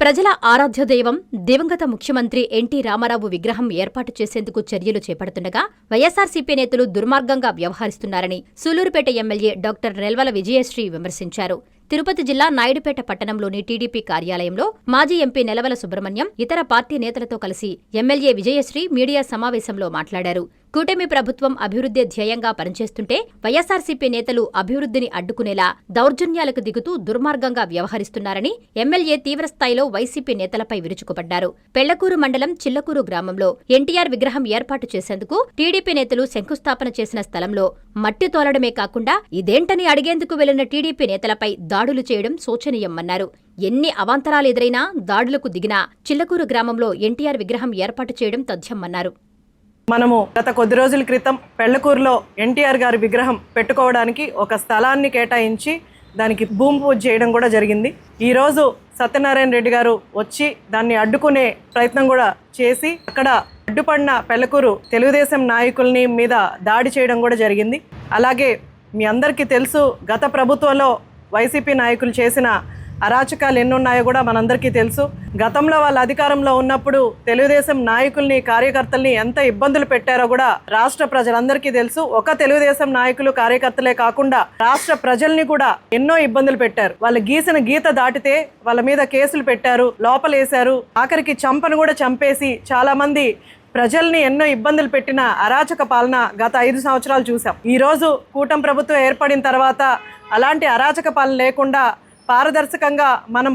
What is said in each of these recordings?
ప్రజల ఆరాధ్య దైవం దివంగత ముఖ్యమంత్రి ఎన్టీ రామారావు విగ్రహం ఏర్పాటు చేసేందుకు చర్యలు చేపడుతుండగా వైఎస్సార్సీపీ నేతలు దుర్మార్గంగా వ్యవహరిస్తున్నారని సూలూరుపేట ఎమ్మెల్యే డాక్టర్ నెల్వల విజయశ్రీ విమర్శించారు. తిరుపతి జిల్లా నాయుడుపేట పట్టణంలోని టీడీపీ కార్యాలయంలో మాజీ ఎంపీ నెలవల సుబ్రహ్మణ్యం ఇతర పార్టీ నేతలతో కలిసి ఎమ్మెల్యే విజయశ్రీ మీడియా సమావేశంలో మాట్లాడారు. కూటమి ప్రభుత్వం అభివృద్ధి ధ్యేయంగా పనిచేస్తుంటే వైఎస్సార్సీపీ నేతలు అభివృద్ధిని అడ్డుకునేలా దౌర్జన్యాలకు దిగుతూ దుర్మార్గంగా వ్యవహరిస్తున్నారని ఎమ్మెల్యే తీవ్రస్థాయిలో వైసీపీ నేతలపై విరుచుకుపడ్డారు. పెళ్లకూరు మండలం చిల్లకూరు గ్రామంలో ఎన్టీఆర్ విగ్రహం ఏర్పాటు చేసేందుకు టీడీపీ నేతలు శంకుస్థాపన చేసిన స్థలంలో మట్టి తోలడమే కాకుండా ఇదేంటని అడిగేందుకు వెళ్లిన టీడీపీ నేతలపై దాడులు చేయడం శోచనీయమన్నారు. ఎన్ని అవాంతరాలెదురైనా దాడులకు దిగినా చిల్లకూరు గ్రామంలో ఎన్టీఆర్ విగ్రహం ఏర్పాటు చేయడం తథ్యమన్నారు. మనము గత కొద్ది రోజుల క్రితం పెళ్లకూరులో ఎన్టీఆర్ గారి విగ్రహం పెట్టుకోవడానికి ఒక స్థలాన్ని కేటాయించి దానికి భూమి పూజ చేయడం కూడా జరిగింది. ఈరోజు సత్యనారాయణ రెడ్డి గారు వచ్చి దాన్ని అడ్డుకునే ప్రయత్నం కూడా చేసి అక్కడ అడ్డుపడిన పెళ్లకూరు తెలుగుదేశం నాయకుల్ని మీద దాడి చేయడం కూడా జరిగింది. అలాగే మీ అందరికీ తెలుసు, గత ప్రభుత్వంలో వైసీపీ నాయకులు చేసిన అరాచకాలు ఎన్నున్నాయో కూడా మనందరికీ తెలుసు. గతంలో వాళ్ళ అధికారంలో ఉన్నప్పుడు తెలుగుదేశం నాయకుల్ని కార్యకర్తల్ని ఎంత ఇబ్బందులు పెట్టారో కూడా రాష్ట్ర ప్రజలందరికీ తెలుసు. ఒక తెలుగుదేశం నాయకులు కార్యకర్తలే కాకుండా రాష్ట్ర ప్రజల్ని కూడా ఎన్నో ఇబ్బందులు పెట్టారు. వాళ్ళు గీసిన గీత దాటితే వాళ్ళ మీద కేసులు పెట్టారు, లోపలేశారు, ఆఖరికి చంపను కూడా చంపేసి చాలా మంది ప్రజల్ని ఎన్నో ఇబ్బందులు పెట్టిన అరాచక పాలన గత 5 సంవత్సరాలు చూసాం. ఈరోజు కూటమి ప్రభుత్వం ఏర్పడిన తర్వాత అలాంటి అరాచక పాలన లేకుండా పారదర్శకంగా మనం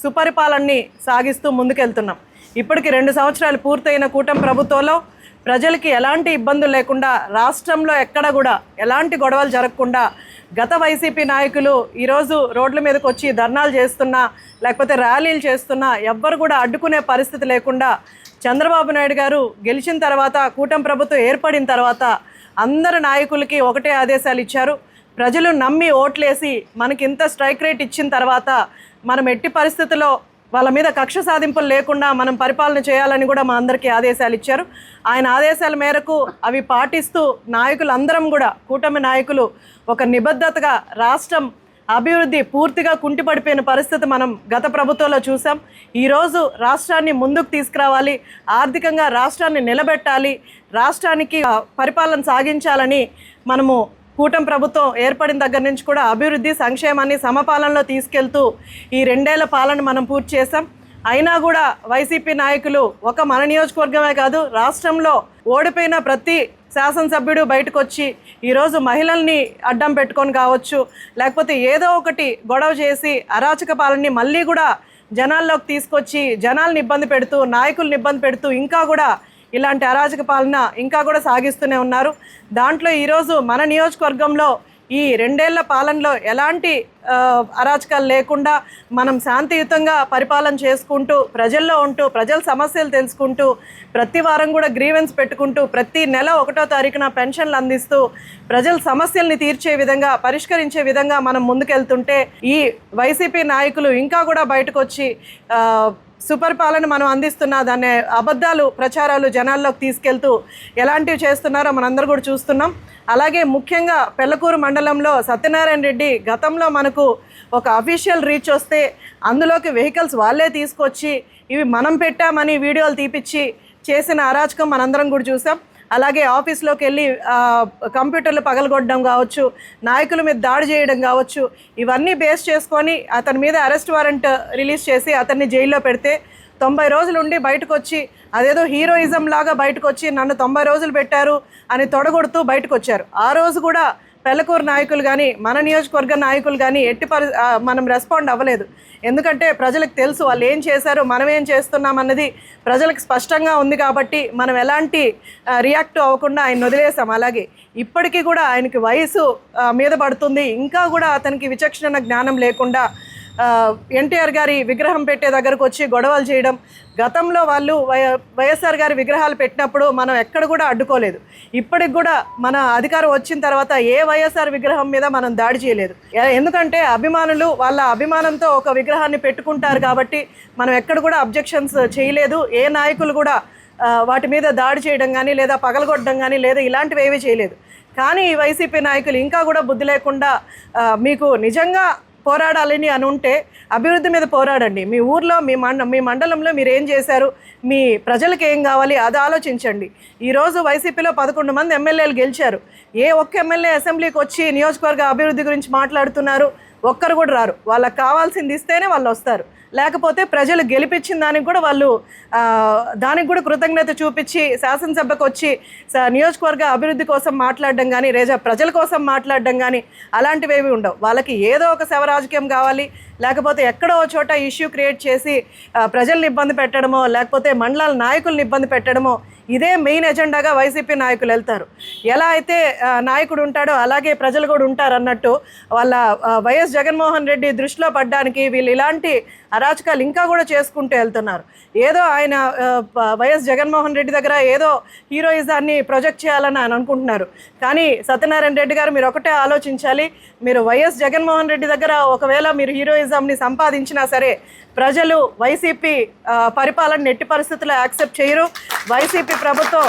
సుపరిపాలనని సాగిస్తూ ముందుకెళ్తున్నాం. ఇప్పటికి 2 సంవత్సరాలు పూర్తయిన కూటమి ప్రభుత్వంలో ప్రజలకి ఎలాంటి ఇబ్బందులు లేకుండా, రాష్ట్రంలో ఎక్కడ కూడా ఎలాంటి గొడవలు జరగకుండా గత వైసీపీ నాయకులు ఈరోజు రోడ్ల మీదకి వచ్చి ధర్నాలు చేస్తున్నా లేకపోతే ర్యాలీలు చేస్తున్నా ఎవ్వరు కూడా అడ్డుకునే పరిస్థితి లేకుండా చంద్రబాబు నాయుడు గారు గెలిచిన తర్వాత, కూటమి ప్రభుత్వం ఏర్పడిన తర్వాత అందరు నాయకులకి ఒకటే ఆదేశాలు ఇచ్చారు. ప్రజలు నమ్మి ఓట్లేసి మనకి ఇంత స్ట్రైక్ రేట్ ఇచ్చిన తర్వాత మనం ఎట్టి పరిస్థితుల్లో వాళ్ళ మీద కక్ష సాధింపులు లేకుండా మనం పరిపాలన చేయాలని కూడా మా అందరికీ ఆదేశాలు ఇచ్చారు. ఆయన ఆదేశాల మేరకు అవి పాటిస్తూ నాయకులందరం కూడా, కూటమి నాయకులు ఒక నిబద్ధతగా రాష్ట్రం అభివృద్ధి పూర్తిగా కుంటిపడిపోయిన పరిస్థితి మనం గత ప్రభుత్వంలో చూసాం. ఈరోజు రాష్ట్రాన్ని ముందుకు తీసుకురావాలి, ఆర్థికంగా రాష్ట్రాన్ని నిలబెట్టాలి, రాష్ట్రానికి పరిపాలన సాగించాలని మనము కూటమి ప్రభుత్వం ఏర్పడిన దగ్గర నుంచి కూడా అభివృద్ధి, సంక్షేమాన్ని సమపాలనలో తీసుకెళ్తూ ఈ 2 ఏళ్ల పాలన మనం పూర్తి చేశాం. అయినా కూడా వైసీపీ నాయకులు ఒక మన నియోజకవర్గమే కాదు, రాష్ట్రంలో ఓడిపోయిన ప్రతి శాసనసభ్యుడు బయటకు వచ్చి ఈరోజు మహిళల్ని అడ్డం పెట్టుకొని కావచ్చు, లేకపోతే ఏదో ఒకటి గొడవ చేసి అరాచక పాలనని మళ్ళీ కూడా జనాల్లోకి తీసుకొచ్చి జనాల్ని ఇబ్బంది పెడుతూ, నాయకుల్ని ఇబ్బంది పెడుతూ ఇంకా కూడా ఇలాంటి అరాచక పాలన ఇంకా కూడా సాగిస్తూనే ఉన్నారు. దాంట్లో ఈరోజు మన నియోజకవర్గంలో ఈ 2 ఏళ్ల పాలనలో ఎలాంటి అరాచకాలు లేకుండా మనం శాంతియుతంగా పరిపాలన చేసుకుంటూ, ప్రజల్లో ఉంటూ, ప్రజల సమస్యలు తెలుసుకుంటూ, ప్రతి వారం కూడా గ్రీవెన్స్ పెట్టుకుంటూ, ప్రతి నెల 1వ తారీఖున పెన్షన్లు అందిస్తూ ప్రజల సమస్యల్ని తీర్చే విధంగా, పరిష్కరించే విధంగా మనం ముందుకెళ్తుంటే ఈ వైసీపీ నాయకులు ఇంకా కూడా బయటకు వచ్చి సుపరిపాలన మనం అందిస్తున్నా దాన్ని అబద్ధాలు ప్రచారాలు జనాల్లోకి తీసుకెళ్తూ ఎలాంటివి చేస్తున్నారో మనందరూ కూడా చూస్తున్నాం. అలాగే ముఖ్యంగా పెళ్లకూరు మండలంలో సత్యనారాయణ రెడ్డి గతంలో మనకు ఒక అఫీషియల్ రీచ్ వస్తే అందులోకి వెహికల్స్ వాళ్ళే తీసుకొచ్చి ఇవి మనం పెట్టామని వీడియోలు తీపిచ్చి చేసిన అరాచకం మనందరం కూడా చూసాం. అలాగే ఆఫీస్లోకి వెళ్ళి కంప్యూటర్లు పగలగొట్టడం కావచ్చు, నాయకుల మీద దాడి చేయడం కావచ్చు, ఇవన్నీ బేస్ చేసుకొని అతని మీద అరెస్ట్ వారెంట్ రిలీజ్ చేసి అతన్ని జైల్లో పెడితే 90 రోజులు ఉండి బయటకు వచ్చి అదేదో హీరోయిజం లాగా బయటకు వచ్చి నన్ను 90 రోజులు పెట్టారు అని తొడగొడుతూ బయటకు వచ్చారు. ఆ రోజు కూడా పెళ్లకూరు నాయకులు కానీ, మన నియోజకవర్గ నాయకులు కానీ మనం రెస్పాండ్ అవ్వలేదు. ఎందుకంటే ప్రజలకు తెలుసు వాళ్ళు ఏం చేశారు, మనం ఏం చేస్తున్నాం అన్నది ప్రజలకు స్పష్టంగా ఉంది కాబట్టి మనం ఎలాంటి రియాక్ట్ అవ్వకుండా ఆయన వదిలేసాం. అలాగే ఇప్పటికీ కూడా ఆయనకి వయసు మీద పడుతుంది, ఇంకా కూడా అతనికి విచక్షణ జ్ఞానం లేకుండా ఎన్టీఆర్ గారి విగ్రహం పెట్టే దగ్గరకు వచ్చి గొడవలు చేయడం. గతంలో వాళ్ళు వైఎస్ఆర్ గారి విగ్రహాలు పెట్టినప్పుడు మనం ఎక్కడ కూడా అడ్డుకోలేదు. ఇప్పటికి కూడా మన అధికారం వచ్చిన తర్వాత ఏ వైఎస్ఆర్ విగ్రహం మీద మనం దాడి చేయలేదు. ఎందుకంటే అభిమానులు వాళ్ళ అభిమానంతో ఒక విగ్రహాన్ని పెట్టుకుంటారు కాబట్టి మనం ఎక్కడ కూడా అబ్జెక్షన్స్ చేయలేదు. ఏ నాయకులు కూడా వాటి మీద దాడి చేయడం కానీ లేదా పగలగొట్టడం కానీ లేదా ఇలాంటివి ఏమీ చేయలేదు. కానీ ఈ వైసీపీ నాయకులు ఇంకా కూడా బుద్ధి లేకుండా మీకు నిజంగా పోరాడాలని అని ఉంటే అభివృద్ధి మీద పోరాడండి. మీ ఊర్లో మీ మండలంలో మీరు ఏం చేశారు, మీ ప్రజలకు ఏం కావాలి అది ఆలోచించండి. ఈరోజు వైసీపీలో 11 మంది ఎమ్మెల్యేలు గెలిచారు. ఏ ఒక్క ఎమ్మెల్యే అసెంబ్లీకి వచ్చి నియోజకవర్గ అభివృద్ధి గురించి మాట్లాడుతున్నారు? ఒక్కరు కూడా రారు. వాళ్ళకి కావాల్సింది ఇస్తేనే వాళ్ళు వస్తారు, లేకపోతే ప్రజలు గెలిపించిన దానికి కూడా వాళ్ళు దానికి కూడా కృతజ్ఞత చూపించి శాసనసభకు వచ్చి నియోజకవర్గ అభివృద్ధి కోసం మాట్లాడడం కానీ ప్రజల కోసం మాట్లాడడం కానీ అలాంటివి ఏవి ఉండవు. వాళ్ళకి ఏదో ఒక శవ రాజకీయం కావాలి, లేకపోతే ఎక్కడో చోట ఇష్యూ క్రియేట్ చేసి ప్రజల్ని ఇబ్బంది పెట్టడమో, లేకపోతే మండలాల నాయకుల్ని ఇబ్బంది పెట్టడమో, ఇదే మెయిన్ ఎజెండాగా వైసీపీ నాయకులు వెళ్తారు. ఎలా అయితే నాయకుడు ఉంటాడో అలాగే ప్రజలు కూడా ఉంటారు అన్నట్టు వాళ్ళ వైఎస్ జగన్మోహన్ రెడ్డి దృష్టిలో పడ్డానికి వీళ్ళు ఇలాంటి అరాచకాలు ఇంకా కూడా చేసుకుంటూ వెళ్తున్నారు. ఏదో ఆయన వైఎస్ జగన్మోహన్ రెడ్డి దగ్గర ఏదో హీరోయిజాన్ని ప్రొజెక్ట్ చేయాలని ఆయన అనుకుంటున్నారు. కానీ సత్యనారాయణ రెడ్డి గారు మీరు ఒకటే ఆలోచించాలి, మీరు వైఎస్ జగన్మోహన్ రెడ్డి దగ్గర ఒకవేళ మీరు హీరోయిజంని సంపాదించినా సరే ప్రజలు వైసీపీ పరిపాలన ఎట్టి పరిస్థితుల్లో యాక్సెప్ట్ చేయరు. వైసీపీ ప్రభుత్వం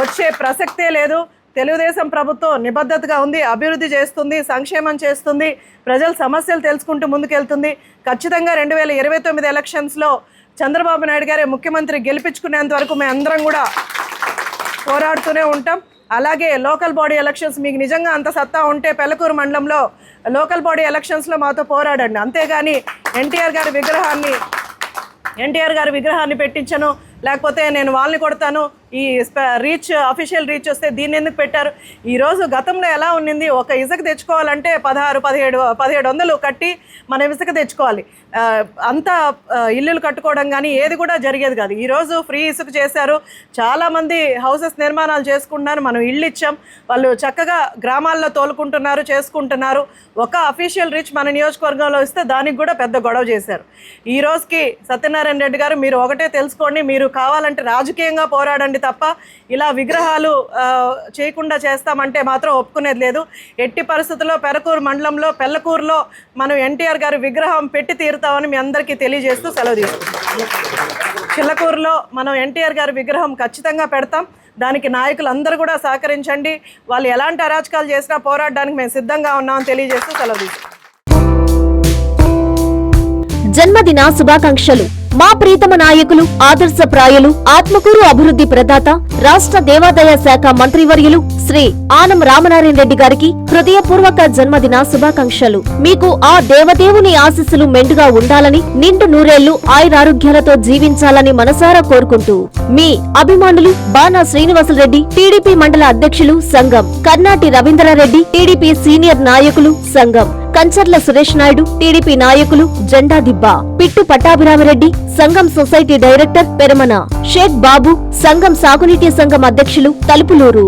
వచ్చే ప్రసక్తే లేదు. తెలుగుదేశం ప్రభుత్వం నిబద్ధతగా ఉంది, అభివృద్ధి చేస్తుంది, సంక్షేమం చేస్తుంది, ప్రజల సమస్యలు తెలుసుకుంటూ ముందుకెళ్తుంది. ఖచ్చితంగా 2029 ఎలక్షన్స్లో చంద్రబాబు నాయుడు గారే ముఖ్యమంత్రి గెలిపించుకునేంత వరకు మేము అందరం కూడా పోరాడుతూనే ఉంటాం. అలాగే లోకల్ బాడీ ఎలక్షన్స్ మీకు నిజంగా అంత సత్తా ఉంటే పెళ్లకూరు మండలంలో లోకల్ బాడీ ఎలక్షన్స్లో మాతో పోరాడండి. అంతేగాని ఎన్టీఆర్ గారి విగ్రహాన్ని పెట్టించను, లేకపోతే నేను వాళ్ళని కొడతాను, ఈ అఫీషియల్ రీచ్ వస్తే దీన్ని ఎందుకు పెట్టారు? ఈరోజు గతంలో ఎలా ఉన్నింది, ఒక ఇసుక తెచ్చుకోవాలంటే 16-1700 కట్టి మనం ఇసుక తెచ్చుకోవాలి. అంతా ఇల్లులు కట్టుకోవడం కానీ ఏది కూడా జరిగేది కాదు. ఈరోజు ఫ్రీ ఇసుక చేశారు, చాలామంది హౌసెస్ నిర్మాణాలు చేసుకుంటున్నారు, మనం ఇళ్ళు ఇచ్చాం, వాళ్ళు చక్కగా గ్రామాల్లో తోలుకుంటున్నారు, చేసుకుంటున్నారు. ఒక అఫీషియల్ రీచ్ మన నియోజకవర్గంలో ఇస్తే దానికి కూడా పెద్ద గొడవ చేశారు. ఈ రోజుకి సత్యనారాయణ రెడ్డి గారు మీరు ఒకటే తెలుసుకోండి, మీరు కావాలంటే రాజకీయంగా పోరాడండి తప్ప ఇలా విగ్రహాలు చేయకుండా చేస్తామంటే మాత్రం ఒప్పుకునేది లేదు. ఎట్టి పరిస్థితుల్లో పెరకూరు మండలంలో పెళ్లకూరులో మనం ఎన్టీఆర్ గారి విగ్రహం పెట్టి తీరుతామని మీ అందరికీ తెలియజేస్తూ సెలవు తీసుకుంటాం. చిల్లకూరులో మనం ఎన్టీఆర్ గారి విగ్రహం ఖచ్చితంగా పెడతాం. దానికి నాయకులు అందరూ కూడా సహకరించండి. వాళ్ళు ఎలాంటి అరాచకాలు చేసినా పోరాడడానికి మేము సిద్ధంగా ఉన్నామని తెలియజేస్తూ సెలవు తీసుకుంటాం. జన్మదిన శుభాకాంక్షలు. మా ప్రీతమ నాయకులు, ఆదర్శప్రాయులు, ఆత్మకూరు అభివృద్ధి ప్రదాత, రాష్ట్ర దేవాదాయ శాఖ మంత్రివర్యులు శ్రీ ఆనం రామనారాయణ రెడ్డి గారికి హృదయపూర్వక జన్మదిన శుభాకాంక్షలు. మీకు ఆ దేవదేవుని ఆశీస్సులు మెండుగా ఉండాలని, నిండు నూరేళ్లు ఆయురారోగ్యాలతో జీవించాలని మనసారా కోరుకుంటూ మీ అభిమానులు బాణా శ్రీనివాసులరెడ్డి, టీడీపీ మండల అధ్యక్షులు సంఘం, కర్నాటి రవీంద్రారెడ్డి, టీడీపీ సీనియర్ నాయకులు సంఘం, కంచర్ల సురేష్ నాయుడు, టీడీపీ నాయకులు జెండా దిబ్బా, పిట్టు పట్టాభిరామిరెడ్డి, సంఘం సొసైటీ డైరెక్టర్ పెరమన, షేక్ బాబు, సంఘం సాగునీటి సంఘం అధ్యక్షులు తలుపులూరు.